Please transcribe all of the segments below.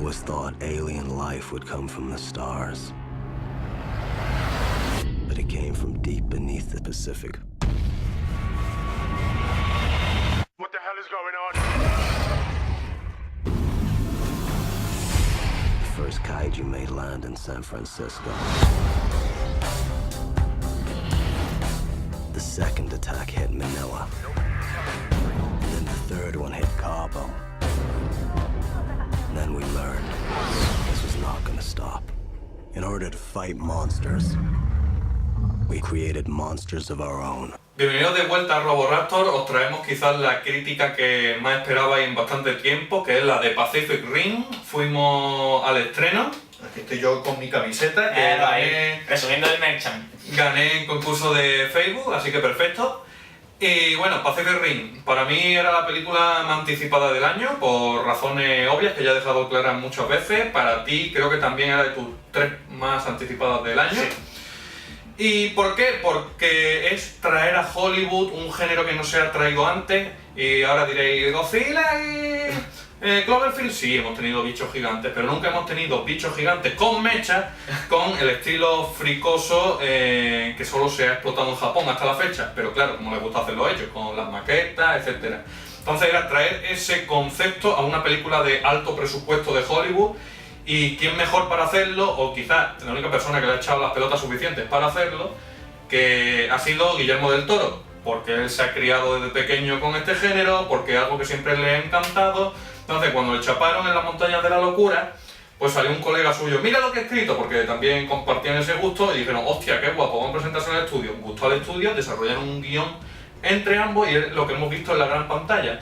was thought alien life would come from the stars. But it came from deep beneath the Pacific. What the hell is going on? The first kaiju made land in San Francisco. The second attack hit Manila. And then the third one hit Cabo. And then we learned this was not gonna stop. In order to fight monsters, we created monsters of our own. Bienvenidos de vuelta a Roboraptor. Os traemos quizás la crítica que más esperabais en bastante tiempo, que es la de Pacific Rim. Fuimos al estreno. Aquí estoy yo con mi camiseta, que gané, resumiendo el merchant. gané en concurso de Facebook, así que perfecto. Y bueno, Pacific Rim, para mí era la película más anticipada del año, por razones obvias que ya he dejado claras muchas veces. Para ti creo que también era de tus 3 más anticipadas del año. Sí. ¿Y por qué? Porque es traer a Hollywood un género que no se ha traído antes. Y ahora diréis, Godzilla y Cloverfield, sí, hemos tenido bichos gigantes, pero nunca hemos tenido bichos gigantes con mechas, con el estilo fricoso que solo se ha explotado en Japón hasta la fecha. Pero claro, como les gusta hacerlo ellos, con las maquetas, etc. Entonces era traer ese concepto a una película de alto presupuesto de Hollywood. Y quién mejor para hacerlo, o quizás la única persona que le ha echado las pelotas suficientes para hacerlo, que ha sido Guillermo del Toro, porque él se ha criado desde pequeño con este género, porque es algo que siempre le ha encantado. Entonces cuando le chaparon en las montañas de la locura, pues salió un colega suyo, mira lo que he escrito, porque también compartían ese gusto, y dijeron, hostia, qué guapo, vamos a presentarse al estudio. Gustó al estudio, desarrollaron un guión entre ambos, y es lo que hemos visto en la gran pantalla.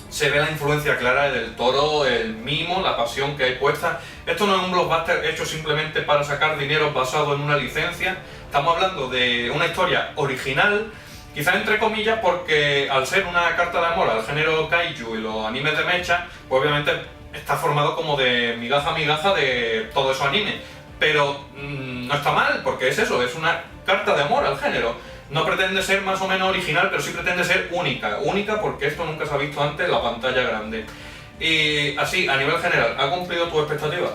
Se ve la influencia clara del Toro, el mimo, la pasión que hay puesta. Esto no es un blockbuster hecho simplemente para sacar dinero basado en una licencia. Estamos hablando de una historia original, quizás entre comillas, porque al ser una carta de amor al género kaiju y los animes de mecha, pues obviamente está formado como de migaja a migaja de todos esos animes. Pero no está mal, porque es eso, es una carta de amor al género. No pretende ser más o menos original, pero sí pretende ser única. Única porque esto nunca se ha visto antes en la pantalla grande. Y así, a nivel general, ¿ha cumplido tus expectativas?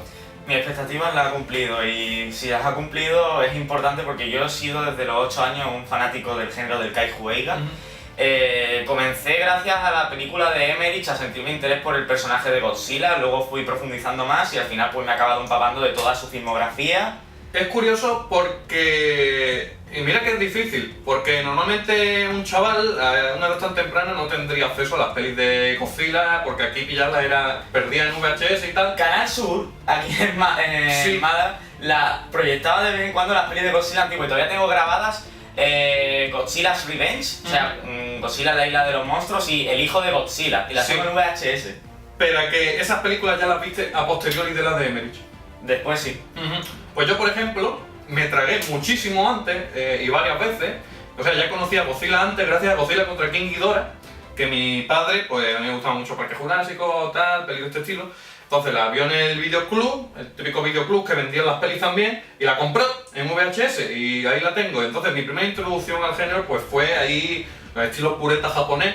Mi expectativa la ha cumplido, y si las ha cumplido es importante porque yo he sido desde los 8 años un fanático del género del Kaiju Eiga. Comencé gracias a la película de Emmerich a sentir mi interés por el personaje de Godzilla, luego fui profundizando más y al final pues me he acabado empapando de toda su filmografía. Es curioso porque... Y mira que es difícil, porque normalmente un chaval a una edad tan temprana no tendría acceso a las pelis de Godzilla, porque aquí pillarlas era perdida en VHS y tal. Canal Sur, aquí en Málaga, la proyectaba de vez en cuando las pelis de Godzilla antiguas y todavía tengo grabadas Godzilla's Revenge, o sea, Godzilla la isla de los monstruos y El hijo de Godzilla, y las tengo en VHS. Pero que esas películas ya las viste a posteriori de las de Emmerich. Después sí. Pues yo, por ejemplo, me tragué muchísimo antes y varias veces. O sea, ya conocía a Godzilla antes gracias a Godzilla contra King Ghidorah, que mi padre, pues a mí me gustaba mucho Parque Jurásico, tal, pelis de este estilo. Entonces la vio en el videoclub, el típico videoclub que vendían las pelis también, y la compró en VHS y ahí la tengo. Entonces mi primera introducción al género pues fue ahí, el estilo pureta japonés.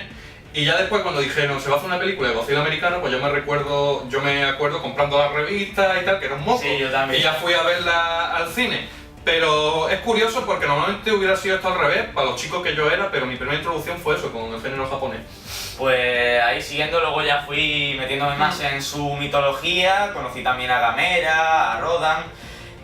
Y ya después cuando dijeron se va a hacer una película de Godzilla americano, pues yo me acuerdo comprando las revistas y tal, que era un moco. Sí, yo también. Y ya fui a verla al cine. Pero es curioso porque normalmente hubiera sido esto al revés, para los chicos que yo era, pero mi primera introducción fue eso, con el género japonés. Pues ahí siguiendo, luego ya fui metiéndome más en su mitología, conocí también a Gamera, a Rodan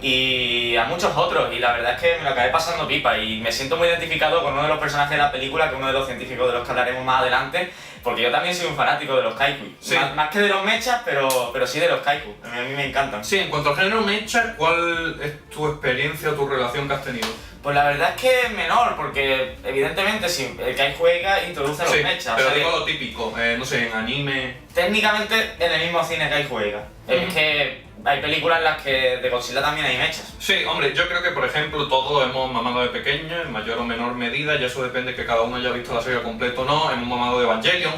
y a muchos otros, y la verdad es que me lo acabé pasando pipa y me siento muy identificado con uno de los personajes de la película, que es uno de los científicos de los que hablaremos más adelante, porque yo también soy un fanático de los kaiju, Sí. más que de los mechas, pero sí de los kaiju, a mí me encantan. Sí, en cuanto al género mecha, ¿cuál es tu experiencia o tu relación que has tenido? Pues la verdad es que es menor, porque evidentemente si el Kaiju Eiga introduce a los mechas. pero o sea, digo lo típico, no sé, en anime... técnicamente en el mismo cine Kaiju Eiga. Es que hay películas en las que de Godzilla también hay mechas. Sí, hombre, yo creo que por ejemplo todos hemos mamado de pequeños, en mayor o menor medida, y eso depende que cada uno haya visto la serie completa o no. Hemos mamado de Evangelion.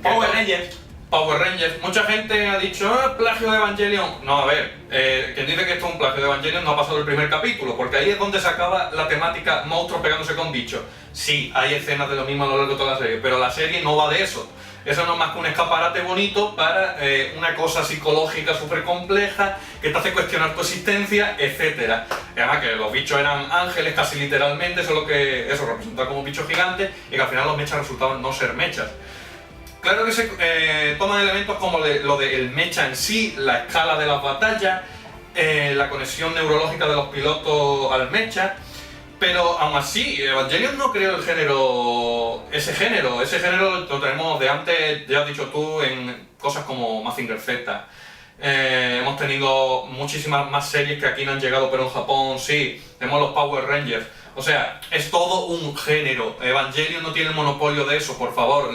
Power Rangers. Power Rangers. Mucha gente ha dicho, plagio de Evangelion. No, a ver, quien dice que esto es un plagio de Evangelion no ha pasado el primer capítulo, porque ahí es donde se acaba la temática monstruos pegándose con bichos. Sí, hay escenas de lo mismo a lo largo de toda la serie, pero la serie no va de eso. Eso no es más que un escaparate bonito para una cosa psicológica súper compleja que te hace cuestionar tu existencia, etc. Además que los bichos eran ángeles casi literalmente, eso es lo que eso representaba como bichos gigantes, y que al final los mechas resultaban no ser mechas. Claro que se toman elementos como lo del mecha en sí, la escala de las batallas, la conexión neurológica de los pilotos al mecha, pero aún así, Evangelion no creó ese género lo tenemos de antes, ya has dicho tú, en cosas como Mazinger Z. Hemos tenido muchísimas más series que aquí no han llegado, pero en Japón sí, tenemos los Power Rangers. O sea, es todo un género. Evangelion no tiene el monopolio de eso, por favor.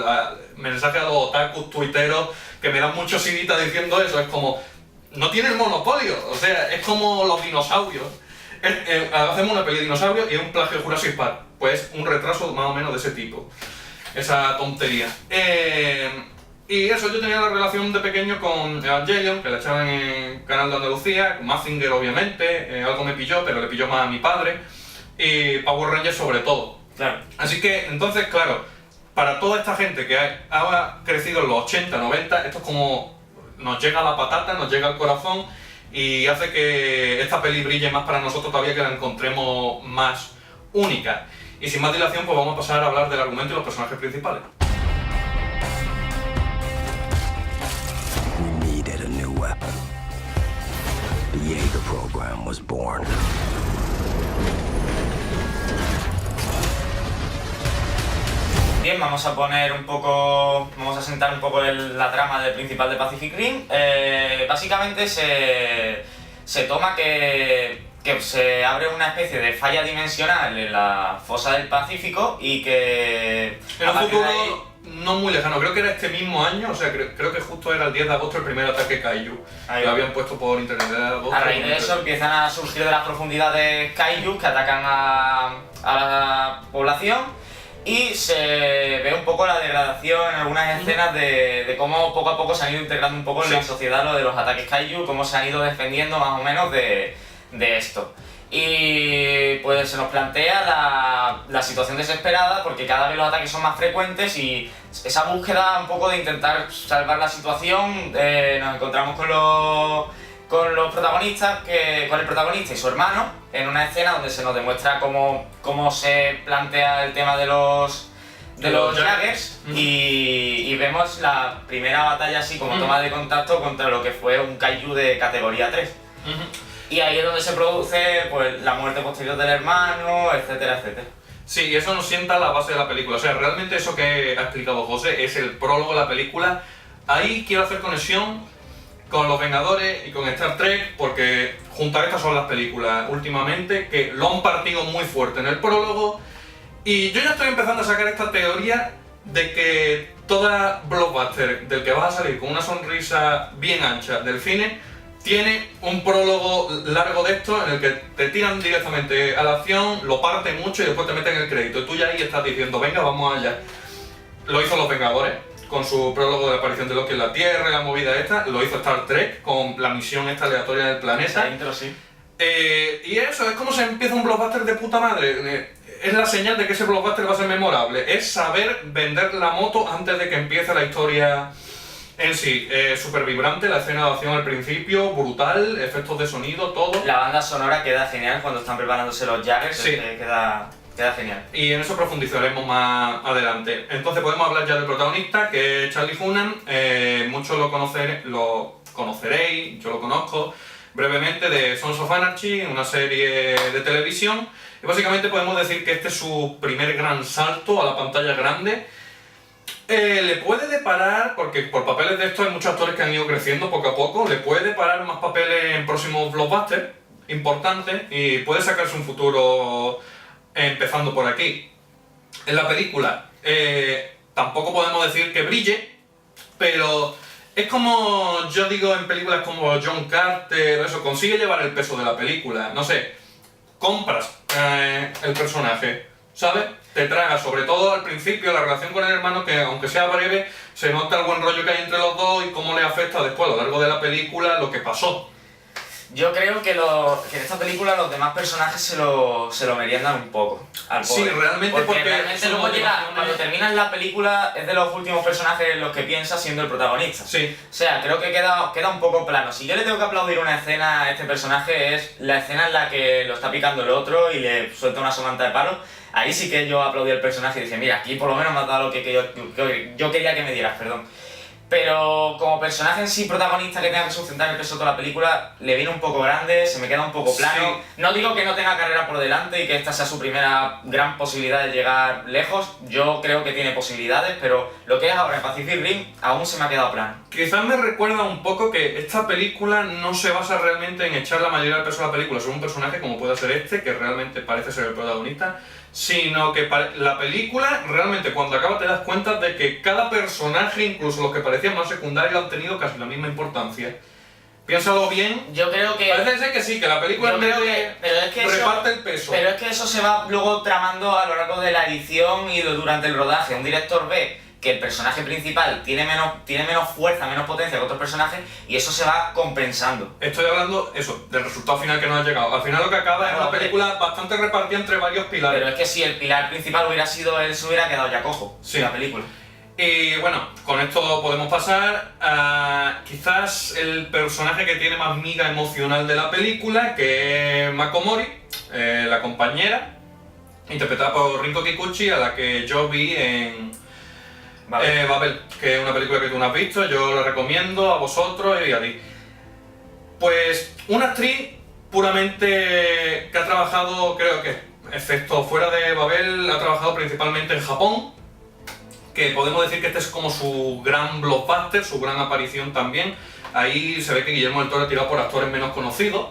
Mensaje a los otakus tuiteros que me dan muchos civitas diciendo eso, es como, no tiene el monopolio, o sea, es como los dinosaurios. Hacemos una peli de dinosaurios y es un plagio de Jurassic Park, pues un retraso más o menos de ese tipo, esa tontería. Y eso, yo tenía la relación de pequeño con Evangelion, que la echaban en Canal de Andalucía, con Mazinger obviamente, algo me pilló, pero le pilló más a mi padre, y Power Rangers sobre todo. Claro. Así que, entonces, claro, para toda esta gente que ha crecido en los 80, 90, esto es como nos llega a la patata, nos llega al corazón, y hace que esta peli brille más para nosotros todavía, que la encontremos más única. Y sin más dilación, pues vamos a pasar a hablar del argumento y los personajes principales. We needed a new weapon. The Jaeger program was born. Bien, vamos a sentar un poco la trama del principal de Pacific Rim. Básicamente se toma que se abre una especie de falla dimensional en la fosa del Pacífico y que En un futuro no muy lejano, creo que era este mismo año, o sea, creo que justo era el 10 de agosto el primer ataque Kaiju. Lo habían puesto por internet de agosto. A raíz de eso empiezan a surgir de las profundidades Kaiju que atacan a la población. Y se ve un poco la degradación en algunas escenas de cómo poco a poco se han ido integrando un poco en la sociedad lo de los ataques Kaiju, cómo se han ido defendiendo más o menos de esto. Y pues se nos plantea la situación desesperada porque cada vez los ataques son más frecuentes y esa búsqueda un poco de intentar salvar la situación, nos encontramos con los protagonistas, con el protagonista y su hermano, en una escena donde se nos demuestra cómo se plantea el tema de los Jaggers y vemos la primera batalla así como toma de contacto contra lo que fue un Kaiju de categoría 3. Y ahí es donde se produce pues la muerte posterior del hermano, etcétera, etcétera. Sí, y eso nos sienta la base de la película. O sea, realmente eso que ha explicado José es el prólogo de la película. Ahí quiero hacer conexión con Los Vengadores y con Star Trek, porque junto a estas son las películas últimamente que lo han partido muy fuerte en el prólogo. Y yo ya estoy empezando a sacar esta teoría de que toda blockbuster del que vas a salir con una sonrisa bien ancha del cine tiene un prólogo largo de esto en el que te tiran directamente a la acción, lo parten mucho y después te meten el crédito. Y tú ya ahí estás diciendo, venga, vamos allá. Lo hizo Los Vengadores con su prólogo de la aparición de Loki en la Tierra y la movida esta. Lo hizo Star Trek con la misión esta aleatoria del planeta. Esa intro, sí. Y eso, es como se empieza un blockbuster de puta madre. Es la señal de que ese blockbuster va a ser memorable. Es saber vender la moto antes de que empiece la historia en sí. Súper vibrante, la escena de acción al principio, brutal, efectos de sonido, todo. La banda sonora queda genial cuando están preparándose los Jaggers, Sí. Queda genial. Y en eso profundizaremos más adelante. Entonces podemos hablar ya del protagonista, que es Charlie Hunnam. Muchos lo conoceréis, yo lo conozco brevemente de Sons of Anarchy, una serie de televisión. Y básicamente podemos decir que este es su primer gran salto a la pantalla grande. Le puede deparar, porque por papeles de estos hay muchos actores que han ido creciendo poco a poco, le puede deparar más papeles en próximos blockbusters importantes y puede sacarse un futuro empezando por aquí. En la película tampoco podemos decir que brille, pero es como yo digo en películas como John Carter, eso, consigue llevar el peso de la película, no sé, compras el personaje, ¿sabes? Te traga, sobre todo al principio, la relación con el hermano, que aunque sea breve, se nota el buen rollo que hay entre los dos y cómo le afecta después a lo largo de la película lo que pasó. Yo creo que, que en esta película los demás personajes se lo meriendan un poco al pobre. Sí, realmente porque realmente sus luego llega, motivaciones- cuando terminas la película es de los últimos personajes en los que piensa siendo el protagonista. Sí. O sea, creo que queda un poco plano. Si yo le tengo que aplaudir una escena a este personaje es la escena en la que lo está picando el otro y le suelta una somanta de palo. Ahí sí que yo aplaudí al personaje y dije, mira, aquí por lo menos me has dado lo que yo quería que me dieras, perdón. Pero como personaje en sí, protagonista que tenga que sustentar el peso de toda la película, le viene un poco grande, se me queda un poco plano. Sí. No digo que no tenga carrera por delante y que esta sea su primera gran posibilidad de llegar lejos. Yo creo que tiene posibilidades, pero lo que es ahora en Pacific Rim aún se me ha quedado plano. Quizás me recuerda un poco que esta película no se basa realmente en echar la mayoría del peso a la película sobre un personaje como puede ser este, que realmente parece ser el protagonista, sino que la película realmente cuando acaba te das cuenta de que cada personaje, incluso los que parecían más secundarios, han tenido casi la misma importancia. Piénsalo bien. Yo creo que... Parece ser que sí, que la película Yo en vez creo de que- pero es que reparte eso- el peso. Pero es que eso se va luego tramando a lo largo de la edición y durante el rodaje. Un director ve que el personaje principal tiene menos fuerza, menos potencia que otros personajes y eso se va compensando. Estoy hablando, eso, del resultado final que nos ha llegado. Al final lo que acaba es una Hombre. película bastante repartida entre varios pilares. Pero es que si el pilar principal hubiera sido él, se hubiera quedado ya cojo Sí. en la película. Y bueno, con esto podemos pasar a quizás el personaje que tiene más miga emocional de la película, que es Makomori, la compañera, interpretada por Rinko Kikuchi, a la que yo vi en Babel, que es una película que tú no has visto, yo la recomiendo a vosotros y a ti. Pues una actriz puramente que ha trabajado, creo que, excepto fuera de Babel, ha trabajado principalmente en Japón, que podemos decir que este es como su gran blockbuster, su gran aparición también. Ahí se ve que Guillermo del Toro ha tirado por actores menos conocidos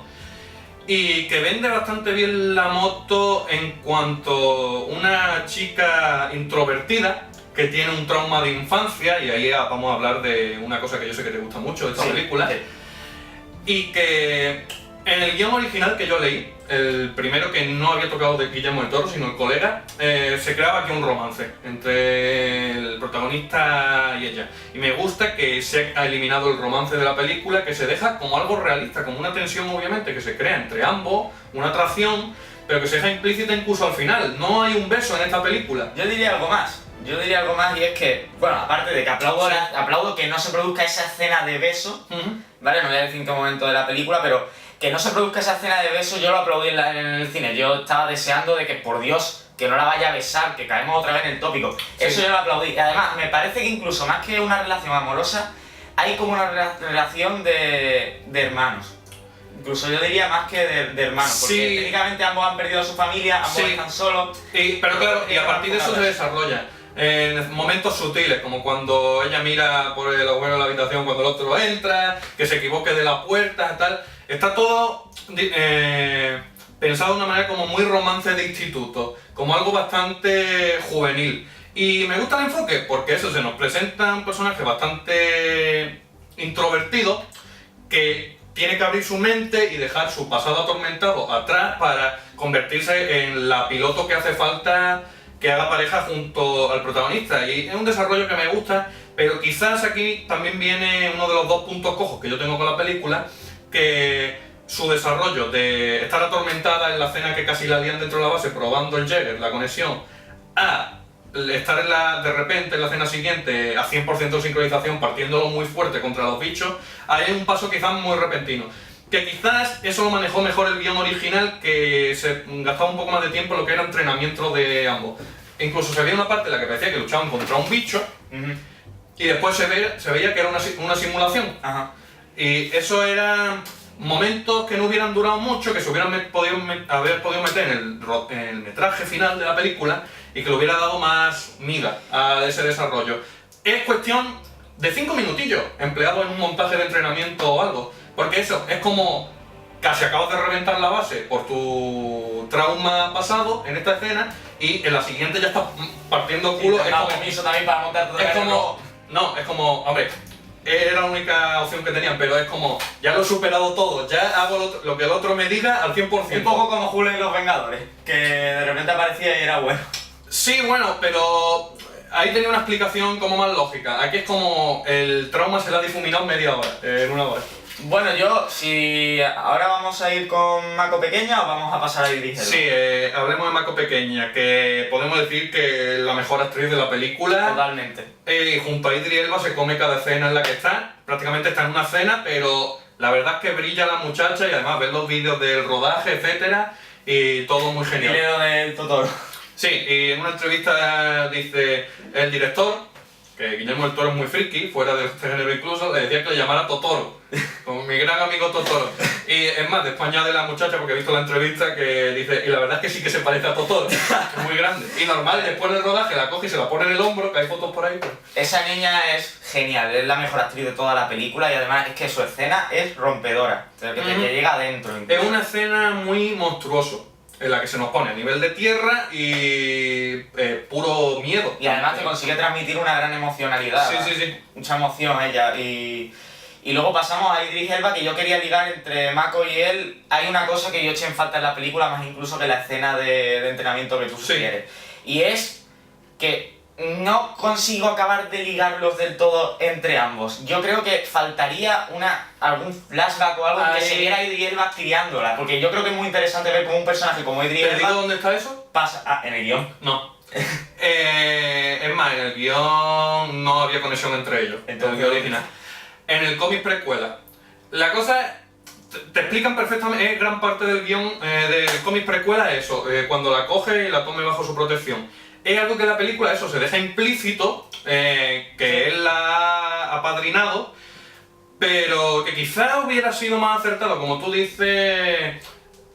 y que vende bastante bien la moto en cuanto una chica introvertida que tiene un trauma de infancia, y ahí vamos a hablar de una cosa que yo sé que te gusta mucho de esta Sí, película, sí. y que en el guión original que yo leí, el primero que no había tocado de Guillermo del Toro, sino el colega, se creaba aquí un romance entre el protagonista y ella. Y me gusta que se ha eliminado el romance de la película, que se deja como algo realista, como una tensión obviamente que se crea entre ambos, una atracción, pero que se deja implícita incluso al final. No hay un beso en esta película. Yo diría algo más. Y es que, bueno, aparte de que aplaudo que no se produzca esa escena de beso, Ujú. ¿vale? No voy a decir en qué momento de la película, pero que no se produzca esa escena de beso, yo lo aplaudí en el cine. Yo estaba deseando de que, por Dios, que no la vaya a besar, que caemos otra vez en el tópico. Sí. Eso yo lo aplaudí. Y además, me parece que incluso más que una relación amorosa, hay como una relación de hermanos. Incluso yo diría más que de hermanos, porque Sí. técnicamente ambos han perdido a su familia, ambos Sí. están solos. Pero claro, y a partir de eso se desarrolla en momentos sutiles, como cuando ella mira por el agujero de la habitación cuando el otro entra, que se equivoque de la puerta, tal. Está todo pensado de una manera como muy romance de instituto, como algo bastante juvenil. Y me gusta el enfoque porque eso, se nos presenta un personaje bastante introvertido que tiene que abrir su mente y dejar su pasado atormentado atrás para convertirse en la piloto que hace falta que haga pareja junto al protagonista. Y es un desarrollo que me gusta, pero quizás aquí también viene uno de los dos puntos cojos que yo tengo con la película, que su desarrollo de estar atormentada en la escena que casi la lían dentro de la base probando el Jäger, la conexión, a estar de repente en la escena siguiente a 100% de sincronización, partiéndolo muy fuerte contra los bichos, hay un paso quizás muy repentino. Que quizás eso lo manejó mejor el guión original, que se gastaba un poco más de tiempo en lo que era entrenamiento de ambos. E incluso se veía una parte en la que parecía que luchaban contra un bicho, y después se veía que era una simulación. Ajá. Y eso eran momentos que no hubieran durado mucho, que se hubieran haber podido meter en el metraje final de la película y que le hubiera dado más miga a ese desarrollo. Es cuestión de 5 minutillos empleados en un montaje de entrenamiento o algo, porque eso es como casi acabas de reventar la base por tu trauma pasado en esta escena y en la siguiente ya estás partiendo culo. Es como permiso también para montar todo es el como, no, es como, hombre, era la única opción que tenían, pero es como, ya lo he superado todo, ya hago lo que el otro me diga al 100%. Un poco como Hulk en Los Vengadores, que de repente aparecía y era bueno. Sí, bueno, pero ahí tenía una explicación como más lógica. Aquí es como el trauma se le ha difuminado en media hora, en una hora. Bueno, si ahora vamos a ir con Mako Pequeña o vamos a pasar a Idris Elba. Sí, hablemos de Mako Pequeña, que podemos decir que es la mejor actriz de la película. Totalmente. Junto a Idris Elba se come cada escena en la que está. Prácticamente está en una cena, pero la verdad es que brilla la muchacha y además ver los vídeos del rodaje, etcétera, y todo muy genial. Dile lo del Totoro. Sí, y en una entrevista dice el director, que Guillermo del Toro es muy friki, fuera de este género incluso, le decía que le llamara Totoro, como mi gran amigo Totoro. Y es más, después añade la muchacha, porque he visto la entrevista, que dice, y la verdad es que sí que se parece a Totoro, es muy grande. Y normal, después del rodaje la coge y se la pone en el hombro, que hay fotos por ahí. Pues. Esa niña es genial, es la mejor actriz de toda la película y además es que su escena es rompedora, o sea, que te llega adentro. Es una escena muy monstruoso, en la que se nos pone a nivel de tierra y puro miedo. Y además te consigue transmitir una gran emocionalidad. Sí. Mucha emoción ella. Y luego pasamos a Idris Elba, que yo quería ligar entre Mako y él. Hay una cosa que yo eché en falta en la película, más incluso que la escena de entrenamiento que tú sugieres. Y es que no consigo acabar de ligarlos del todo entre ambos. Yo creo que faltaría algún flashback o algo que se viera a Idris Elba criándola, porque yo creo que es muy interesante ver cómo un personaje como Idris ¿Te Elba digo dónde está eso? pasa en el guión. No. Es más, en el guión no había conexión entre ellos, Entonces, el guión original. En el cómic precuela. La cosa te explican perfectamente, es gran parte del guión del cómic precuela eso, cuando la coge y la tome bajo su protección. Es algo que en la película eso se deja implícito, que él la ha apadrinado, pero que quizá hubiera sido más acertado, como tú dices,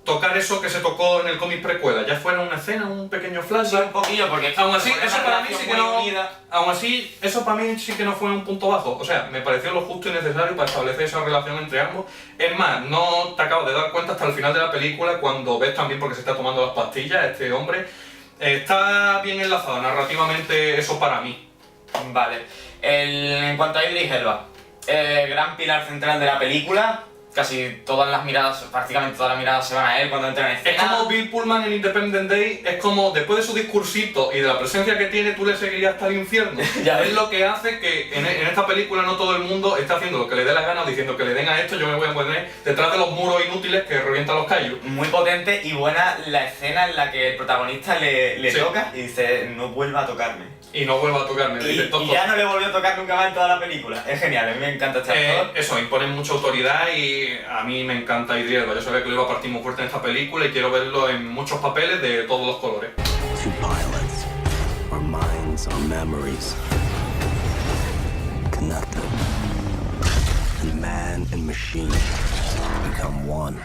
tocar eso que se tocó en el cómic precuela, ya fuera una escena, un pequeño Sí, flashback. un poquillo, porque Aún así, porque eso una para mí relación sí que muy no. unida. Aún así, eso para mí sí que no fue un punto bajo. O sea, me pareció lo justo y necesario para establecer esa relación entre ambos. Es más, no te acabas de dar cuenta hasta el final de la película cuando ves también porque se está tomando las pastillas este hombre. Está bien enlazado narrativamente eso para mí. Vale. En cuanto a Idris Elba, gran pilar central de la película. Casi todas las miradas, prácticamente todas las miradas se van a él cuando entra en Es escena. como Bill Pullman en Independent Day, es como después de su discursito y de la presencia que tiene, tú le seguirías hasta el infierno. Ya ves. Es lo que hace que en esta película no todo el mundo está haciendo lo que le dé la gana, diciendo que le den a esto, yo me voy a poner detrás de los muros inútiles que revientan los kaijus. Muy potente y buena la escena en la que el protagonista le Sí. toca y dice, no vuelva a tocarme. Y no vuelva a tocarme, Y, dice Toto. y ya no le volvió a tocar nunca más en toda la película. Es genial, a mí me encanta este actor. Eso, imponen mucha autoridad y a mí me encanta Idris Elba. Yo sabía que lo iba a partir muy fuerte en esta película y quiero verlo en muchos papeles de todos los colores. Two pilots, our minds, our memories connected. And man and machine become one.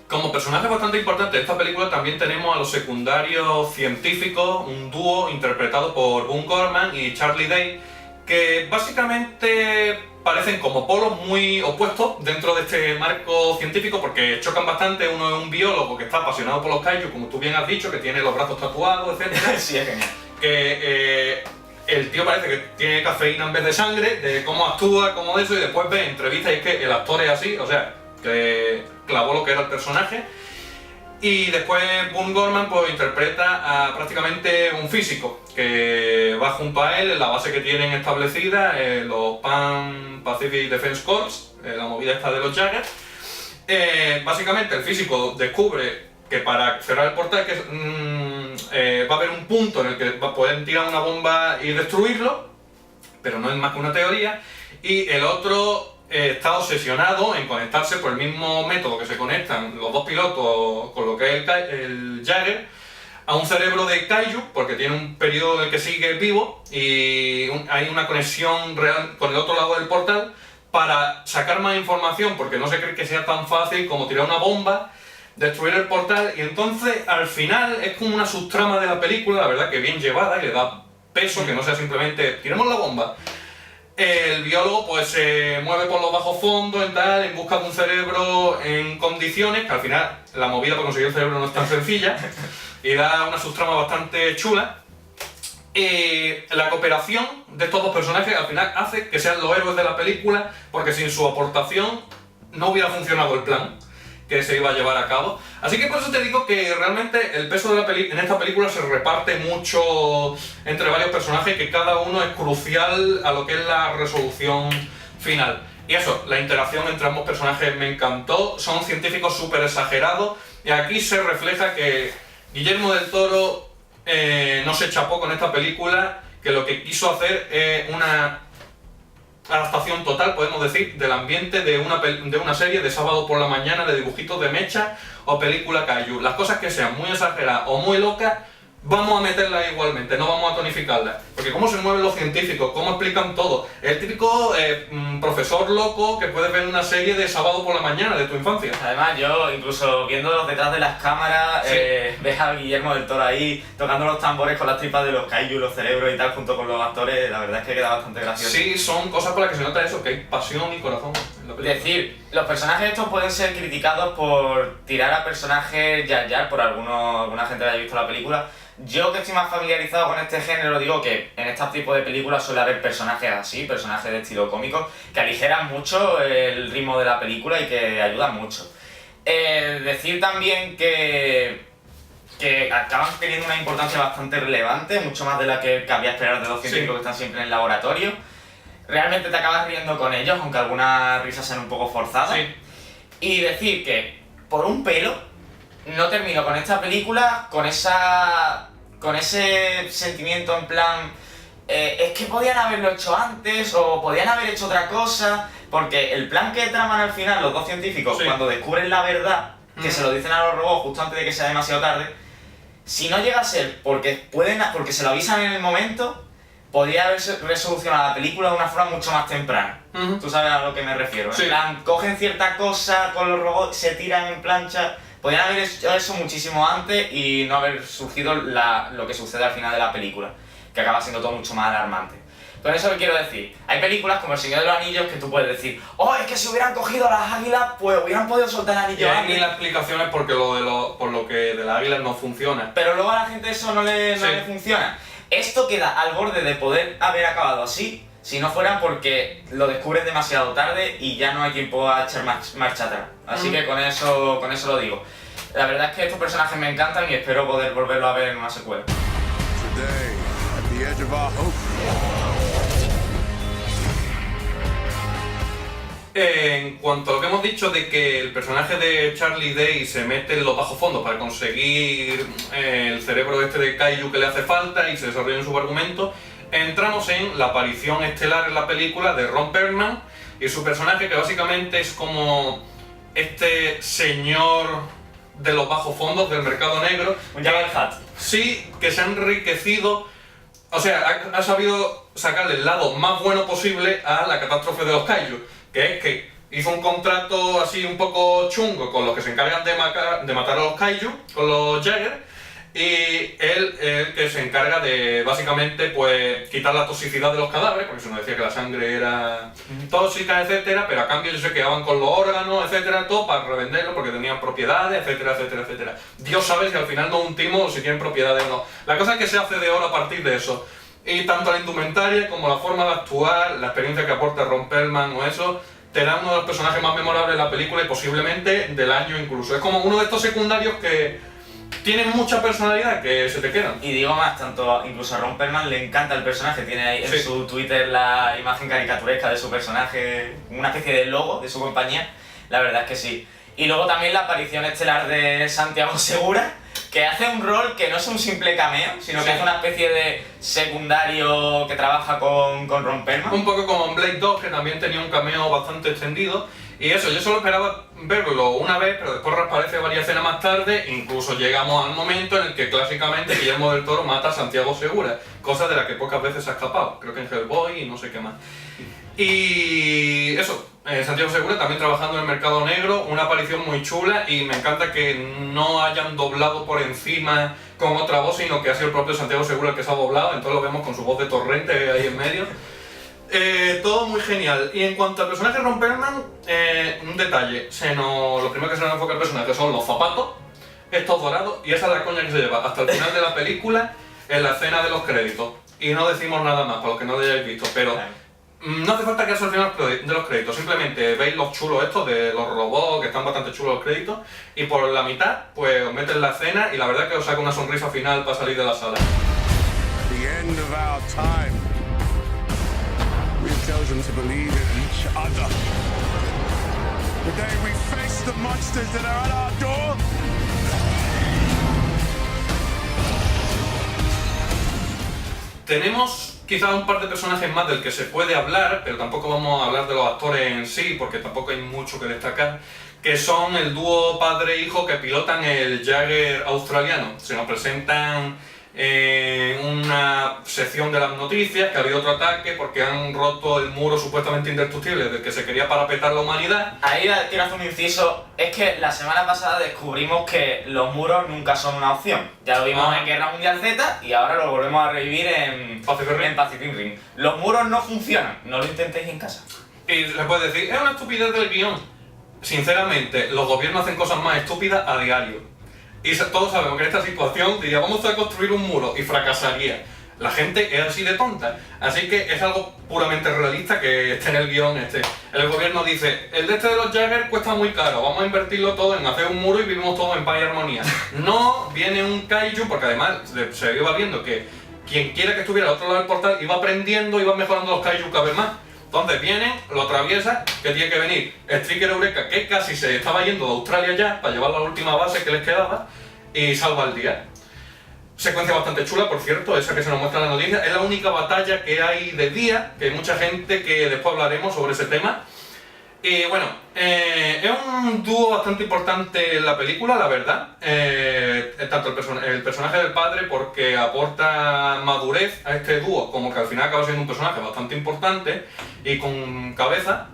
Como personaje bastante importante de esta película también tenemos a los secundarios científicos, un dúo interpretado por Boone Gorman y Charlie Day, que básicamente parecen como polos muy opuestos dentro de este marco científico porque chocan bastante. Uno es un biólogo que está apasionado por los kaiju, como tú bien has dicho, que tiene los brazos tatuados, etc. Sí, es genial. Que el tío parece que tiene cafeína en vez de sangre, de cómo actúa, cómo de eso, y después ves entrevistas y es que el actor es así, o sea, que clavó lo que era el personaje. Y después Boone Gorman pues interpreta a prácticamente un físico que va junto a él en la base que tienen establecida, los Pan Pacific Defense Corps, la movida esta de los Jaggers. Básicamente el físico descubre que para cerrar el portal va a haber un punto en el que pueden tirar una bomba y destruirlo, pero no es más que una teoría, y el otro está obsesionado en conectarse por el mismo método que se conectan los dos pilotos con lo que es el Jagger a un cerebro de kaiju, porque tiene un periodo en el que sigue vivo y hay una conexión real con el otro lado del portal para sacar más información, porque no se cree que sea tan fácil como tirar una bomba, destruir el portal, y entonces al final es como una subtrama de la película, la verdad que bien llevada y le da peso, que no sea simplemente tiremos la bomba. El biólogo pues se mueve por los bajos fondos en busca de un cerebro en condiciones, que al final la movida para conseguir el cerebro no es tan sencilla y da una subtrama bastante chula. La cooperación de estos dos personajes al final hace que sean los héroes de la película, porque sin su aportación no hubiera funcionado el plan. que se iba a llevar a cabo. Así que por eso te digo que realmente el peso de en esta película se reparte mucho entre varios personajes, que cada uno es crucial a lo que es la resolución final. Y eso, la interacción entre ambos personajes me encantó, son científicos súper exagerados, y aquí se refleja que Guillermo del Toro no se chapó con esta película, que lo que quiso hacer es una adaptación total, podemos decir, del ambiente de una serie de sábado por la mañana de dibujitos de mecha o película kaiju. Las cosas que sean muy exageradas o muy locas, vamos a meterlas igualmente, no vamos a tonificarlas. Porque cómo se mueven los científicos, cómo explican todo. El típico profesor loco que puedes ver en una serie de sábado por la mañana de tu infancia. Además, yo incluso viendo detrás de las cámaras, Sí. ves a Guillermo del Toro ahí tocando los tambores con las tripas de los kaiju, los cerebros y tal, junto con los actores, la verdad es que queda bastante gracioso. Sí, son cosas por las que se nota eso, que hay pasión y corazón en la película. Es decir, los personajes estos pueden ser criticados por tirar a personajes Jar Jar, por alguna gente que haya visto la película. Yo, que estoy más familiarizado con este género, digo que en este tipo de películas suele haber personajes así, personajes de estilo cómico, que aligeran mucho el ritmo de la película y que ayudan mucho. Decir también que acaban teniendo una importancia bastante relevante, mucho más de la que cabía esperar de los científicos que están siempre en el laboratorio. Realmente te acabas riendo con ellos, aunque algunas risas sean un poco forzadas. Sí. Y decir que, por un pelo, no termino con esta película con ese sentimiento en plan es que podían haberlo hecho antes o podían haber hecho otra cosa, porque el plan que traman al final los dos científicos, Sí. cuando descubren la verdad, que se lo dicen a los robots justo antes de que sea demasiado tarde, si no llega a ser porque se lo avisan en el momento, podría haberse resolucionado la película de una forma mucho más temprana. Ujú. Tú sabes a lo que me refiero. Sí. En plan, cogen cierta cosa con los robots, se tiran en plancha. Podrían haber hecho eso muchísimo antes y no haber surgido lo que sucede al final de la película, que acaba siendo todo mucho más alarmante. Con eso que quiero decir, hay películas como El Señor de los Anillos que tú puedes decir, oh, es que si hubieran cogido a las águilas, pues hubieran podido soltar el Y anillo hay antes. mil explicaciones porque por lo que de las águilas no funciona. Pero luego a la gente eso no le Sí. funciona. Esto queda al borde de poder haber acabado así, si no fuera porque lo descubren demasiado tarde y ya no hay tiempo a echar marcha atrás. Así que con eso lo digo. La verdad es que estos personajes me encantan y espero poder volverlo a ver en una secuela. Today, at the edge of our hope. En cuanto a lo que hemos dicho de que el personaje de Charlie Day se mete en los bajos fondos para conseguir el cerebro este de Kaiju que le hace falta y se desarrolla en su argumento, entramos en la aparición estelar en la película de Ron Perlman y su personaje, que básicamente es como este señor de los bajos fondos del mercado negro. Un Jabba the Hutt. Sí, que se ha enriquecido, o sea, ha sabido sacarle el lado más bueno posible a la catástrofe de los Kaiju, que es que hizo un contrato así un poco chungo con los que se encargan de matar a los Kaiju, con los Jäger, y él es el que se encarga de básicamente pues quitar la toxicidad de los cadáveres, porque se nos decía que la sangre era tóxica, etcétera, pero a cambio ellos se quedaban con los órganos, etcétera, todo para revenderlo porque tenían propiedades, etcétera, etcétera, etcétera. Dios sabe si al final nos untimos o si tienen propiedades o no. La cosa es que se hace de oro a partir de eso. Y tanto la indumentaria como la forma de actuar, la experiencia que aporta Ron Perlman o eso, te dan uno de los personajes más memorables de la película y posiblemente del año incluso. Es como uno de estos secundarios que tienen mucha personalidad que se te quedan. Y digo más, incluso a Ron Perlman le encanta el personaje, tiene ahí en Sí. su Twitter la imagen caricaturesca de su personaje, una especie de logo de su compañía, la verdad es que sí. Y luego también la aparición estelar de Santiago Segura, que hace un rol que no es un simple cameo, sino Sí. que hace una especie de secundario que trabaja con Ron Perlman. Un poco como en Blade 2, que también tenía un cameo bastante extendido. Y eso, yo solo esperaba verlo una vez, pero después reaparece varias escenas más tarde. Incluso llegamos al momento en el que clásicamente Guillermo del Toro mata a Santiago Segura, cosa de la que pocas veces se ha escapado. Creo que en Hellboy y no sé qué más. Y eso, Santiago Segura también trabajando en el mercado negro, una aparición muy chula y me encanta que no hayan doblado por encima con otra voz, sino que ha sido el propio Santiago Segura el que se ha doblado, entonces lo vemos con su voz de torrente ahí en medio. Todo muy genial. Y en cuanto al personaje de Ron Perlman, un detalle, lo primero que se nos enfoca el personaje son los zapatos, estos dorados, y esa es la coña que se lleva hasta el final de la película, en la escena de los créditos. Y no decimos nada más, para los que no lo hayáis visto, pero No hace falta quedarse al final de los créditos, simplemente veis los chulos estos de los robots, que están bastante chulos los créditos, y por la mitad, pues os meten la escena y la verdad que os saca una sonrisa final para salir de la sala. The end of our time. We've chosen to believe in each other. The day we face the monsters that are at our door. Tenemos quizás un par de personajes más del que se puede hablar, pero tampoco vamos a hablar de los actores en sí, porque tampoco hay mucho que destacar, que son el dúo padre-hijo que pilotan el Jagger australiano. Se nos presentan en una sección de las noticias que ha habido otro ataque porque han roto el muro supuestamente indestructible del que se quería parapetar la humanidad. Ahí quiero hacer un inciso, es que la semana pasada descubrimos que los muros nunca son una opción. Ya lo vimos en Guerra Mundial Z y ahora lo volvemos a revivir en Pacific Rim. Los muros no funcionan, no lo intentéis en casa. Y les puedes decir, es una estupidez del guión. Sinceramente, los gobiernos hacen cosas más estúpidas a diario. Y todos sabemos que en esta situación diría, vamos a construir un muro y fracasaría. La gente es así de tonta. Así que es algo puramente realista que esté en el guión este. El gobierno dice, el de este de los Jagger cuesta muy caro, vamos a invertirlo todo en hacer un muro y vivimos todos en paz y armonía. No viene un kaiju, porque además se iba viendo que quien quiera que estuviera al otro lado del portal iba aprendiendo, iba mejorando los kaiju cada vez más. Entonces vienen, lo atraviesa, que tiene que venir Striker Eureka, que casi se estaba yendo de Australia ya, para llevar la última base que les quedaba, y salva el día. Secuencia bastante chula, por cierto, esa que se nos muestra en la noticia. Es la única batalla que hay de día, que hay mucha gente que después hablaremos sobre ese tema. Y bueno, es un dúo bastante importante en la película, la verdad. Tanto el personaje del padre, porque aporta madurez a este dúo, como que al final acaba siendo un personaje bastante importante y con cabeza.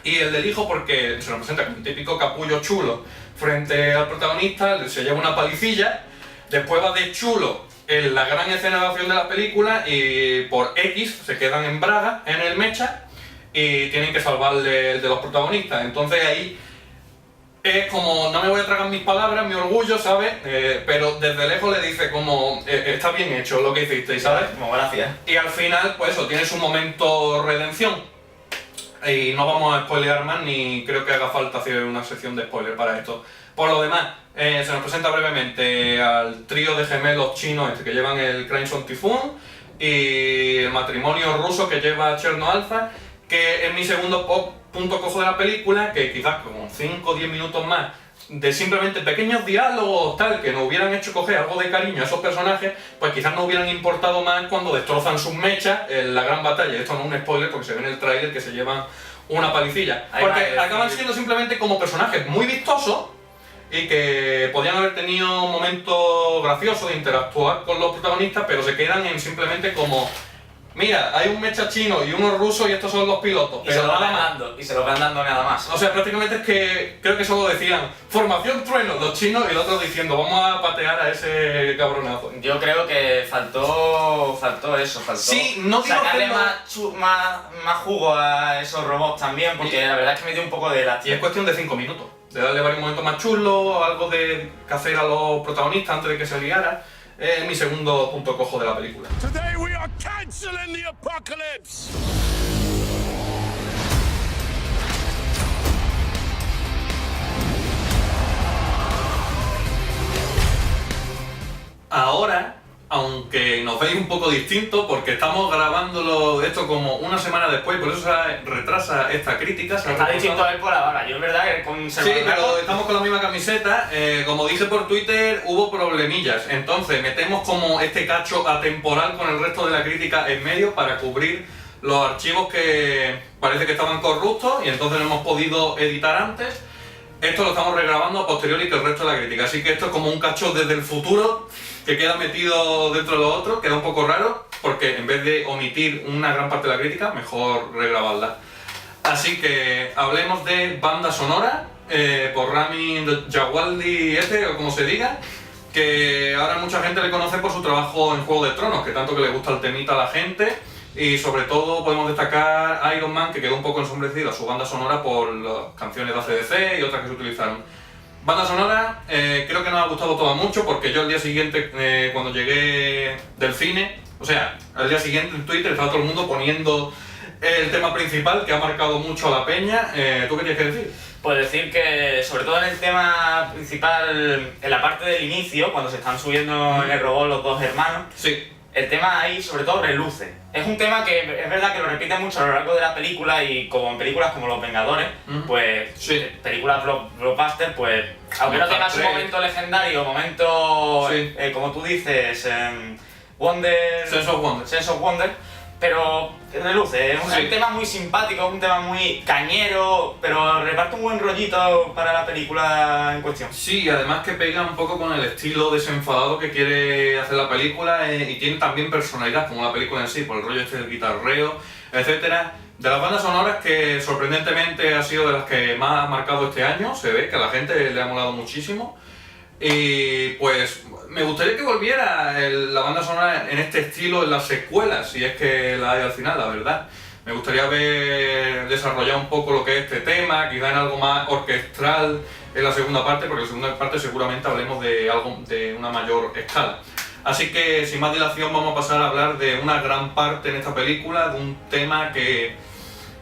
Y el del hijo, porque se nos presenta como un típico capullo chulo frente al protagonista, se lleva una palicilla, después va de chulo en la gran escena de acción de la película y por X se quedan en braga, en el mecha, y tienen que salvarle el de los protagonistas. Entonces ahí es como, no me voy a tragar mis palabras, mi orgullo, ¿sabes? Pero desde lejos le dice como, está bien hecho lo que hiciste, ¿sabes? Como gracias. Y al final, pues eso, tiene su momento redención. Y no vamos a spoilear más, ni creo que haga falta hacer una sección de spoiler para esto. Por lo demás, se nos presenta brevemente al trío de gemelos chinos que llevan el Crimson Typhoon y el matrimonio ruso que lleva Cherno Alpha, que es mi segundo punto cojo de la película, que quizás como 5 o 10 minutos más de simplemente pequeños diálogos tal que nos hubieran hecho coger algo de cariño a esos personajes, pues quizás no hubieran importado más cuando destrozan sus mechas en la gran batalla. Esto no es un spoiler porque se ve en el tráiler que se llevan una palicilla. Porque acaban siendo simplemente como personajes muy vistosos y que podían haber tenido momentos graciosos de interactuar con los protagonistas, pero se quedan en simplemente como, mira, hay un mecha chino y uno ruso y estos son los pilotos. Y se los van dando nada más. O sea, prácticamente es que creo que solo decían formación trueno los chinos y los otros diciendo vamos a patear a ese cabronazo. Yo creo que faltó eso, sí, no digo sacarle que más jugo a esos robots también, porque la verdad es que me dio un poco de Y lástima. es cuestión de 5 minutos, de darle varios momentos más chulos, algo de que hacer a los protagonistas antes de que se liara. Es mi segundo punto cojo de la película. Today we are canceling the apocalypse. Ahora, aunque nos veis un poco distinto, porque estamos grabándolo esto como una semana después, por eso se retrasa esta crítica. Está distinto él por ahora, yo en verdad que con Sí, pero estamos con la misma camiseta. Como dije por Twitter, hubo problemillas. Entonces metemos como este cacho atemporal con el resto de la crítica en medio para cubrir los archivos que parece que estaban corruptos y entonces no hemos podido editar antes. Esto lo estamos regrabando a posteriori que el resto de la crítica. Así que esto es como un cacho desde el futuro que queda metido dentro de lo otro. Queda un poco raro porque en vez de omitir una gran parte de la crítica, mejor regrabarla. Así que hablemos de banda sonora por Ramin Djawadi o como se diga, que ahora mucha gente le conoce por su trabajo en Juego de Tronos, que tanto que le gusta el temita a la gente, y sobre todo podemos destacar Iron Man, que quedó un poco ensombrecido a su banda sonora por las canciones de AC/DC y otras que se utilizaron. Banda sonora, creo que nos ha gustado toda mucho, porque yo el día siguiente, cuando llegué del cine, o sea, al día siguiente en Twitter estaba todo el mundo poniendo el tema principal que ha marcado mucho a la peña. ¿Tú qué tienes que decir? Pues decir que, sobre todo en el tema principal, en la parte del inicio, cuando se están subiendo en el robot los dos hermanos, Sí. el tema ahí sobre todo reluce. Es un tema que es verdad que lo repite mucho a lo largo de la película y como en películas como Los Vengadores, pues Sí. películas blockbuster, pues aunque no Como tenga su Star Trek. momento legendario, momento, Sí. como tú dices, Wonder... Sense of Wonder. Sense of Wonder, pero reluce. Es un Sí. tema muy simpático, es un tema muy cañero, pero reparte un buen rollito para la película en cuestión. Sí, y además que pega un poco con el estilo desenfadado que quiere hacer la película y tiene también personalidad, como la película en sí, por el rollo este del guitarreo, etcétera. De las bandas sonoras que sorprendentemente ha sido de las que más ha marcado este año, se ve que a la gente le ha molado muchísimo. Y pues me gustaría que volviera la banda sonora en este estilo en las secuelas, si es que la hay al final, la verdad. Me gustaría ver desarrollar un poco lo que es este tema, quizá en algo más orquestral en la segunda parte, porque en la segunda parte seguramente hablemos de algo de una mayor escala. Así que sin más dilación vamos a pasar a hablar de una gran parte en esta película, de un tema que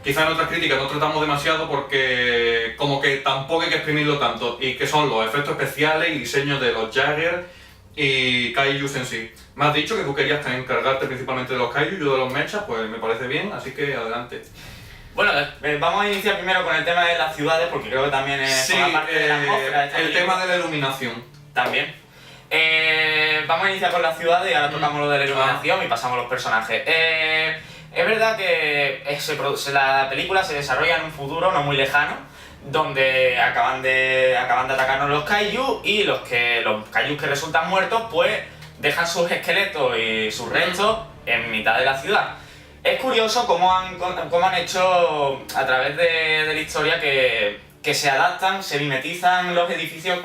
quizá en otras críticas no tratamos demasiado porque como que tampoco hay que exprimirlo tanto, y que son los efectos especiales y diseños de los Jagger y Kaijus en sí. Me has dicho que tú querías encargarte principalmente de los Kaijus, yo de los mechas, pues me parece bien, así que adelante. Bueno, vamos a iniciar primero con el tema de las ciudades, porque creo que también es una parte de la atmósfera de esta el película. tema de la iluminación. También. Vamos a iniciar con las ciudades y ahora tocamos lo de la iluminación y pasamos a los personajes. Es verdad que la película se desarrolla en un futuro no muy lejano, donde acaban de atacarnos los kaiju y los kaijus que resultan muertos pues dejan sus esqueletos y sus restos en mitad de la ciudad. Es curioso cómo han hecho a través de la historia que se adaptan, se mimetizan los edificios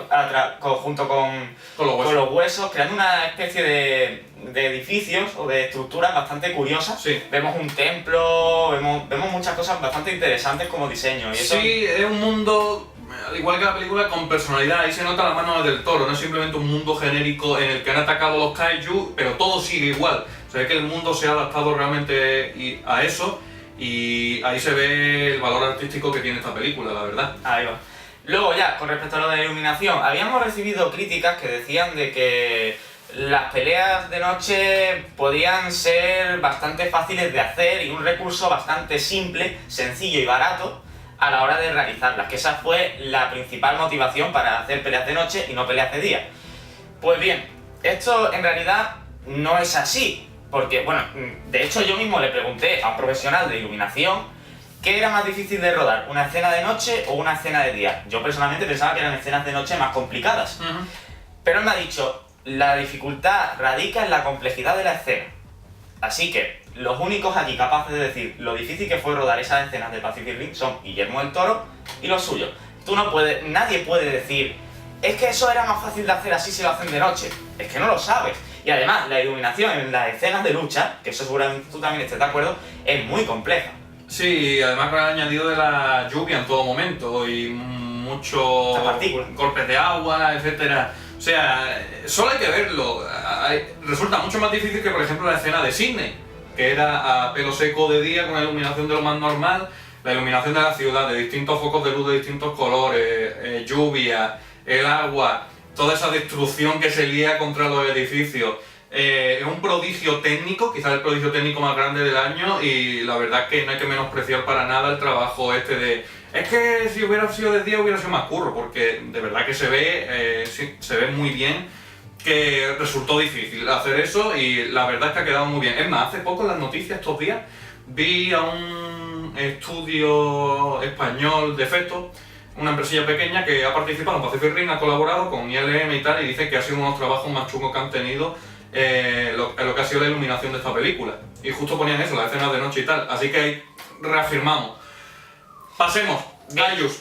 junto con los huesos, creando una especie de edificios o de estructuras bastante curiosas. Sí. Vemos un templo, vemos muchas cosas bastante interesantes como diseño. Y eso, Sí, es un mundo, al igual que la película, con personalidad. Ahí se nota la mano del Toro, no es simplemente un mundo genérico en el que han atacado los kaiju, pero todo sigue igual. Se ve que el mundo se ha adaptado realmente a eso, y ahí se ve el valor artístico que tiene esta película, la verdad. ahí va. Luego ya, con respecto a lo de la iluminación, habíamos recibido críticas que decían de que las peleas de noche podían ser bastante fáciles de hacer y un recurso bastante simple, sencillo y barato a la hora de realizarlas, que esa fue la principal motivación para hacer peleas de noche y no peleas de día. Pues bien, esto en realidad no es así, porque bueno, de hecho yo mismo le pregunté a un profesional de iluminación ¿qué era más difícil de rodar? ¿Una escena de noche o una escena de día? Yo personalmente pensaba que eran escenas de noche más complicadas. Pero él me ha dicho, la dificultad radica en la complejidad de la escena. Así que los únicos aquí capaces de decir lo difícil que fue rodar esas escenas de Pacific Rim son Guillermo del Toro y los suyos. Nadie puede decir, es que eso era más fácil de hacer así si lo hacen de noche. Es que no lo sabes. Y además, la iluminación en las escenas de lucha, que eso seguramente tú también estés de acuerdo, es muy compleja. Sí, además con el añadido de la lluvia en todo momento y muchos partículas, golpes de agua, etcétera. O sea, solo hay que verlo. Resulta mucho más difícil que, por ejemplo, la escena de Sydney, que era a pelo seco de día con la iluminación de lo más normal, la iluminación de la ciudad, de distintos focos de luz de distintos colores, lluvia, el agua, toda esa destrucción que se lía contra los edificios. Es un prodigio técnico, quizás el prodigio técnico más grande del año, y la verdad es que no hay que menospreciar para nada el trabajo este de... Es que si hubiera sido de día hubiera sido más curro, porque de verdad que se ve muy bien que resultó difícil hacer eso, y la verdad es que ha quedado muy bien. Es más, hace poco en las noticias estos días vi a un estudio español de efectos, una empresilla pequeña que ha participado en Pacific Rim, ha colaborado con ILM y tal, y dice que ha sido uno de los trabajos más chungos que han tenido lo que ha sido la iluminación de esta película. Y justo ponían eso, las escenas de noche y tal, así que ahí reafirmamos. Pasemos, Kaijus.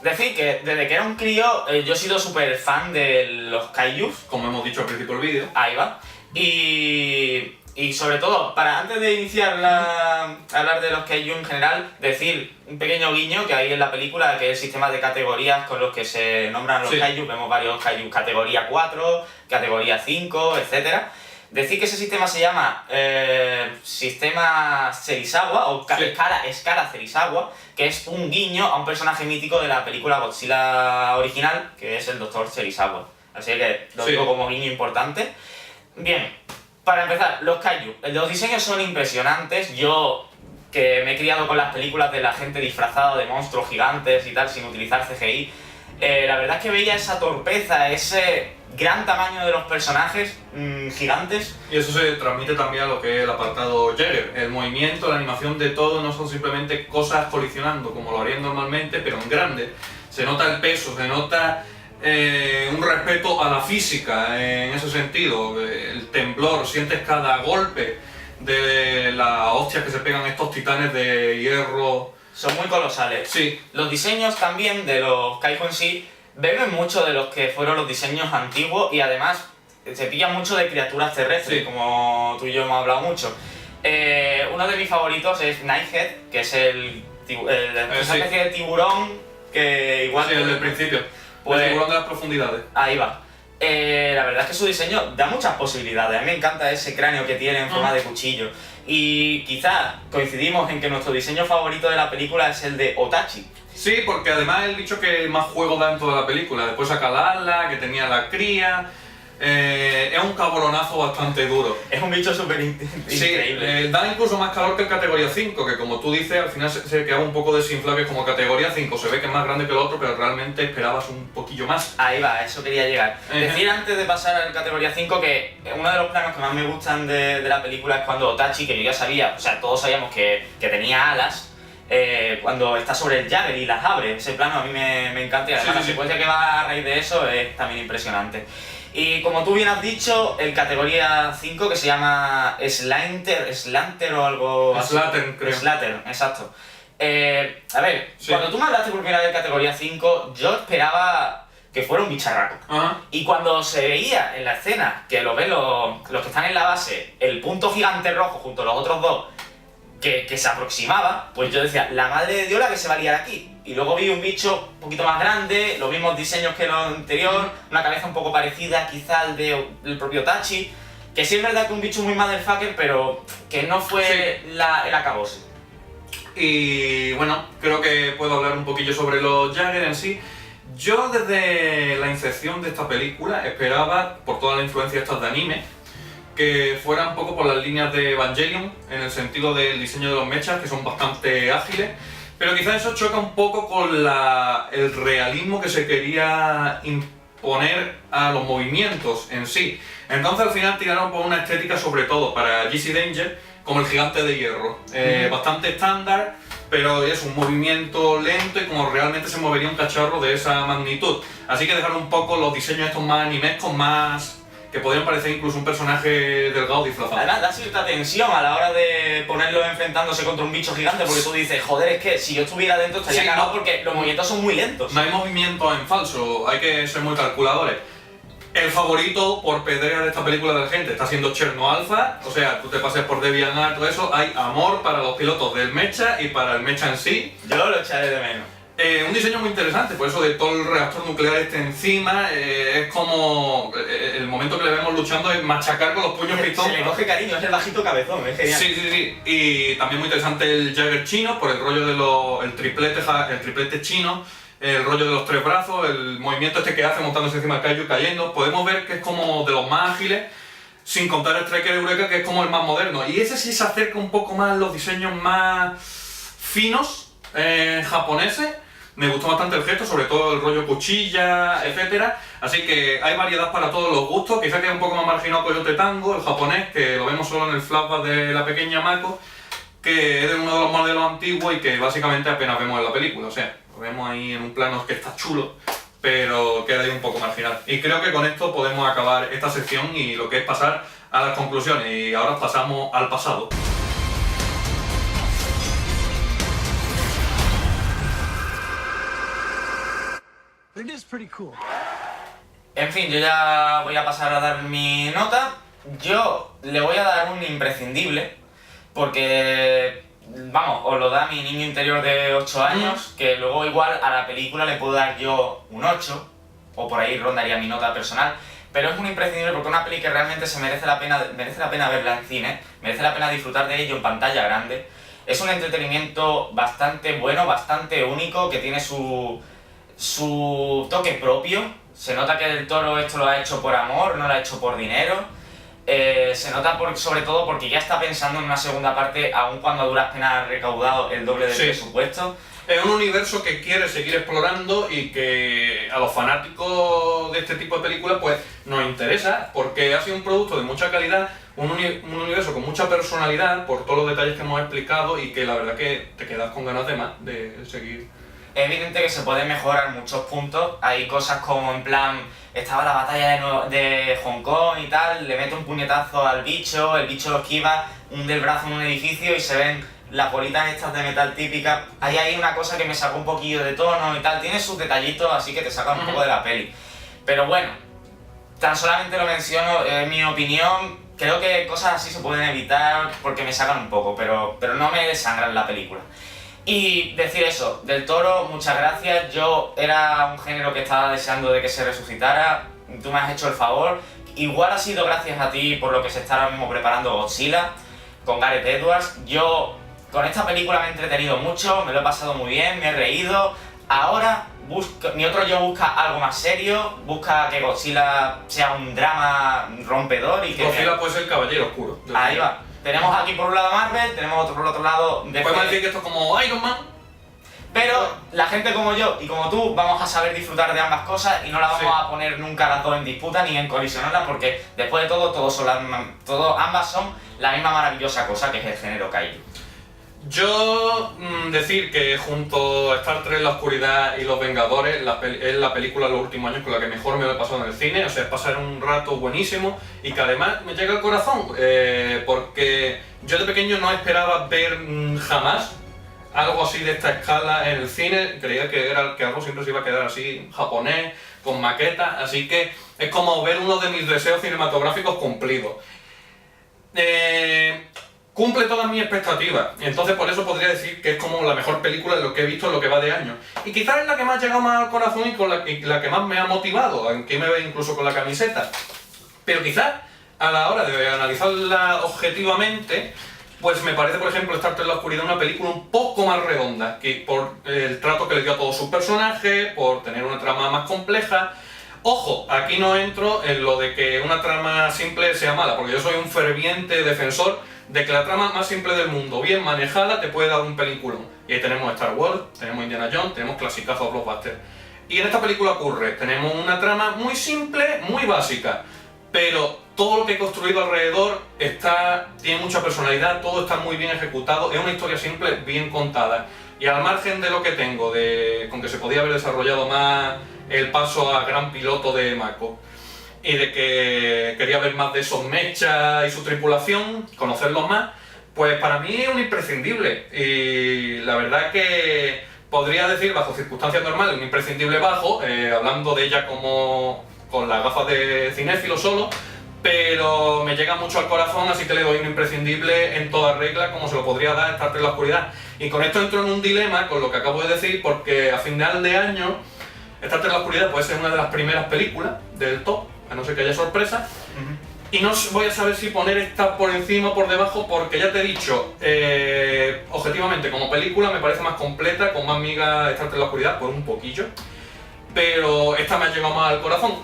Decir que desde que era un crío yo he sido súper fan de los kaijus. Como hemos dicho al principio del vídeo. Ahí va. Y sobre todo, antes de iniciar a hablar de los kaiju en general, decir un pequeño guiño que hay en la película, que es el sistema de categorías con los que se nombran los kaiju. Vemos varios kaiju categoría 4, categoría 5, etc. Decir que ese sistema se llama sistema Serizawa o Sí. escala Serizawa, que es un guiño a un personaje mítico de la película Godzilla original, que es el Dr. Serizawa. Así que lo Sí. digo como guiño importante. Bien, para empezar, los kaiju. Los diseños son impresionantes. Yo, que me he criado con las películas de la gente disfrazada de monstruos gigantes y tal, sin utilizar CGI, la verdad es que veía esa torpeza, ese gran tamaño de los personajes gigantes. Y eso se transmite también a lo que es el apartado Jäger. El movimiento, la animación de todo no son simplemente cosas colisionando como lo harían normalmente, pero en grande. Se nota el peso, se nota un respeto a la física en ese sentido. El temblor, sientes cada golpe de las hostias que se pegan estos titanes de hierro. Son muy colosales. Sí, Los diseños también de los kaiju en sí beben mucho de los que fueron los diseños antiguos y además se pilla mucho de criaturas terrestres, Sí. como tú y yo hemos hablado mucho. Uno de mis favoritos es Nighthead, que es esa sí. especie de tiburón que igual... sí, el del principio. Pues- El tiburón de las profundidades. Ahí va. La verdad es que su diseño da muchas posibilidades. A mí me encanta ese cráneo que tiene en forma de cuchillo. Y quizás coincidimos en que nuestro diseño favorito de la película es el de Otachi. Sí, porque además el bicho que más juego da en toda la película. Después saca la ala, que tenía la cría. Es un cabronazo bastante duro. Es un bicho súper Sí, increíble. da incluso más calor que el categoría 5, que como tú dices, al final se queda un poco desinflado, que es como categoría 5. Se ve que es más grande que el otro, pero realmente esperabas un poquillo más. Ahí va, a eso quería llegar. Ajá. Decir antes de pasar a la categoría 5 que uno de los planos que más me gustan de la película es cuando Otachi, que yo ya sabía, o sea, todos sabíamos que tenía alas, cuando está sobre el Jäger y las abre. Ese plano a mí me encanta y además Sí, la sí, sí. secuencia que va a raíz de eso es también impresionante. Y como tú bien has dicho, el categoría 5 que se llama Slanter o algo así. Slattern, creo. Slattern, exacto. A ver, Sí. cuando tú me hablaste por primera vez de categoría 5, yo esperaba que fuera un bicharraco. Ajá. Y cuando se veía en la escena que lo ven los que están en la base, el punto gigante rojo junto a los otros dos, que se aproximaba, pues yo decía, la madre de Dios la que se va a liar aquí. Y luego vi un bicho un poquito más grande, los mismos diseños que lo anterior, una cabeza un poco parecida quizá al del propio Tachi, que sí es verdad que un bicho muy motherfucker, pero que no fue el acabose. Y bueno, creo que puedo hablar un poquillo sobre los Jäger en sí. Yo desde la incepción de esta película esperaba, por toda la influencia estas de anime, que fuera un poco por las líneas de Evangelion, en el sentido del diseño de los mechas, que son bastante ágiles, pero quizás eso choca un poco con el realismo que se quería imponer a los movimientos en sí. Entonces al final tiraron por una estética sobre todo para GC Danger, como el gigante de hierro, bastante estándar, pero es un movimiento lento y como realmente se movería un cacharro de esa magnitud. Así que dejaron un poco los diseños estos más animescos, más que podrían parecer incluso un personaje delgado disfrazado. Además da cierta tensión a la hora de ponerlo enfrentándose contra un bicho gigante, porque tú dices, joder, es que si yo estuviera dentro estaría Sí, cagado no. porque los movimientos son muy lentos. No hay movimientos en falso, hay que ser muy calculadores. El favorito por pedrea de esta película de la gente está siendo Cherno Alpha, o sea, tú te pases por DeviantArt, todo eso, hay amor para los pilotos del mecha y para el mecha en sí. Yo lo echaré de menos. Un diseño muy interesante, por eso de todo el reactor nuclear este encima, es como el momento que le vemos luchando es machacar con los puños pistón. Se le coge cariño, es el bajito cabezón, es genial. Sí, sí, sí. Y también muy interesante el Jäger chino, por el rollo de el triplete chino, el rollo de los tres brazos, el movimiento este que hace montándose encima del kaiju cayendo. Podemos ver que es como de los más ágiles, sin contar el Striker Eureka, que es como el más moderno. Y ese sí se acerca un poco más a los diseños más finos, japoneses. Me gustó bastante el gesto, sobre todo el rollo cuchilla, etcétera. Así que hay variedad para todos los gustos. Quizá queda un poco más marginado Coyote Tango, el japonés, que lo vemos solo en el flashback de la pequeña Mako, que es de uno de los modelos antiguos y que básicamente apenas vemos en la película. O sea, lo vemos ahí en un plano que está chulo, pero queda ahí un poco marginal. Y creo que con esto podemos acabar esta sección y lo que es pasar a las conclusiones. Y ahora pasamos al pasado. It is pretty cool. En fin, yo ya voy a pasar a dar mi nota. Yo le voy a dar un imprescindible, porque, vamos, os lo da mi niño interior de 8 años, que luego igual a la película le puedo dar yo un 8, o por ahí rondaría mi nota personal, pero es un imprescindible porque es una peli que realmente merece la pena verla en cine, merece la pena disfrutar de ello en pantalla grande. Es un entretenimiento bastante bueno, bastante único, que tiene su toque propio. Se nota que Del Toro esto lo ha hecho por amor, no lo ha hecho por dinero. Se nota sobre todo porque ya está pensando en una segunda parte, aun cuando a duras penas ha recaudado el doble del presupuesto. Es un universo que quiere seguir explorando y que a los fanáticos de este tipo de películas pues nos interesa, porque ha sido un producto de mucha calidad, un universo con mucha personalidad por todos los detalles que hemos explicado y que la verdad que te quedas con ganas de más de seguir. Es evidente que se pueden mejorar muchos puntos. Hay cosas como en plan, estaba la batalla de Hong Kong y tal, le mete un puñetazo al bicho, el bicho lo esquiva, hunde el brazo en un edificio y se ven las bolitas estas de metal típicas. Hay ahí una cosa que me sacó un poquillo de tono y tal, tiene sus detallitos así que te sacan un poco de la peli. Pero bueno, tan solamente lo menciono, en mi opinión, creo que cosas así se pueden evitar porque me sacan un poco, pero no me desangran la película. Y decir eso, Del Toro, muchas gracias. Yo era un género que estaba deseando de que se resucitara, tú me has hecho el favor. Igual ha sido gracias a ti por lo que se está ahora mismo preparando Godzilla con Gareth Edwards. Yo con esta película me he entretenido mucho, me lo he pasado muy bien, me he reído. Ahora mi otro yo busca algo más serio, busca que Godzilla sea un drama rompedor y que... Godzilla puede ser el caballero oscuro. Ahí va. Tenemos aquí por un lado Marvel, tenemos otro por el otro lado... Podemos decir que esto es como Iron Man. Pero la gente como yo y como tú vamos a saber disfrutar de ambas cosas y no las vamos a poner nunca las dos en disputa ni en colisionarlas porque después de todo, ambas son la misma maravillosa cosa que es el género kaiju. Yo decir que junto a Star Trek, La Oscuridad y Los Vengadores es la película de los últimos años con la que mejor me lo he pasado en el cine, o sea, es pasar un rato buenísimo y que además me llega al corazón, porque yo de pequeño no esperaba ver jamás algo así de esta escala en el cine, creía que algo siempre se iba a quedar así, japonés, con maquetas, así que es como ver uno de mis deseos cinematográficos cumplidos. Cumple todas mis expectativas, entonces por eso podría decir que es como la mejor película de lo que he visto en lo que va de año. Y quizás es la que más ha llegado más al corazón y la que más me ha motivado, aunque me ve incluso con la camiseta. Pero quizás a la hora de analizarla objetivamente, pues me parece, por ejemplo, Star Trek La Oscuridad una película un poco más redonda, que por el trato que le dio a todos sus personajes, por tener una trama más compleja. Ojo, aquí no entro en lo de que una trama simple sea mala, porque yo soy un ferviente defensor de que la trama más simple del mundo, bien manejada, te puede dar un peliculón. Y ahí tenemos Star Wars, tenemos Indiana Jones, tenemos clasicazos blockbusters. Y en esta película ocurre, tenemos una trama muy simple, muy básica, pero todo lo que he construido alrededor tiene mucha personalidad, todo está muy bien ejecutado, es una historia simple, bien contada. Y al margen de lo que tengo, con que se podía haber desarrollado más el paso a gran piloto de Mako, y de que quería ver más de esos mechas y su tripulación, conocerlos más, pues para mí es un imprescindible. Y la verdad que podría decir, bajo circunstancias normales, un imprescindible bajo, hablando de ella como con las gafas de cinéfilo solo, pero me llega mucho al corazón, así que le doy un imprescindible en toda regla, como se lo podría dar Star Trek La Oscuridad. Y con esto entro en un dilema con lo que acabo de decir, porque a final de año Star Trek La Oscuridad puede ser una de las primeras películas del top, a no ser que haya sorpresa. Y no voy a saber si poner esta por encima o por debajo, porque ya te he dicho, objetivamente como película me parece más completa, con más miga Star Trek La Oscuridad, por un poquillo, pero esta me ha llegado más al corazón.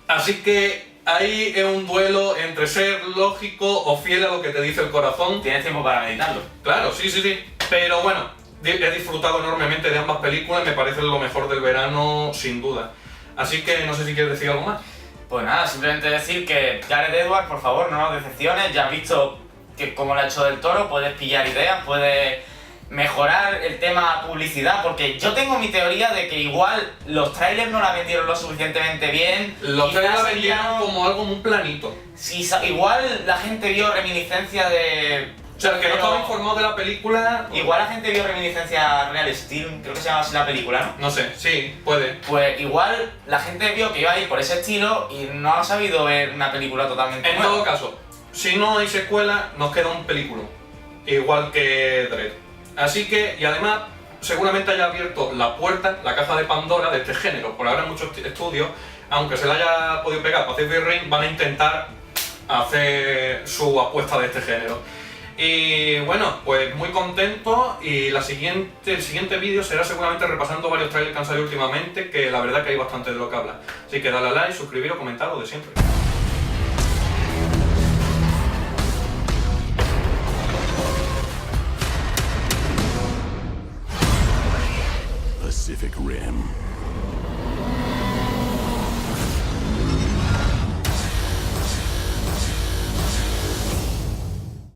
Así que ahí es un duelo entre ser lógico o fiel a lo que te dice el corazón. Tienes tiempo para meditarlo. Claro, sí, pero bueno, he disfrutado enormemente de ambas películas y me parecen lo mejor del verano, sin duda. Así que no sé si quieres decir algo más. Pues nada, simplemente decir que Gareth Edwards, por favor, no nos decepciones. Ya has visto que como lo ha hecho Del Toro, puedes pillar ideas, puedes mejorar el tema publicidad, porque yo tengo mi teoría de que igual los trailers no la vendieron lo suficientemente bien. Los trailers la vendieron como algo muy planito. Sí, igual la gente vio reminiscencia de... O sea, el que no estaba informado de la película... Igual la gente vio reminiscencia a Real Steel, creo que se llama así la película, ¿no? No sé, sí, puede. Pues igual la gente vio que iba a ir por ese estilo y no ha sabido ver una película totalmente En nueva. todo caso, si no hay secuela, nos queda un película. Igual que Dredd. Así que, y además, seguramente haya abierto la puerta, la caja de Pandora de este género. Por ahora muchos estudios aunque se le haya podido pegar Pacific Rim, van a intentar hacer su apuesta de este género. Y bueno, pues muy contento, y el siguiente vídeo será seguramente repasando varios trailers que han salido últimamente, que la verdad que hay bastante de lo que hablar. Así que dale a like, suscribiros, comentad, lo de siempre. Pacific Rim.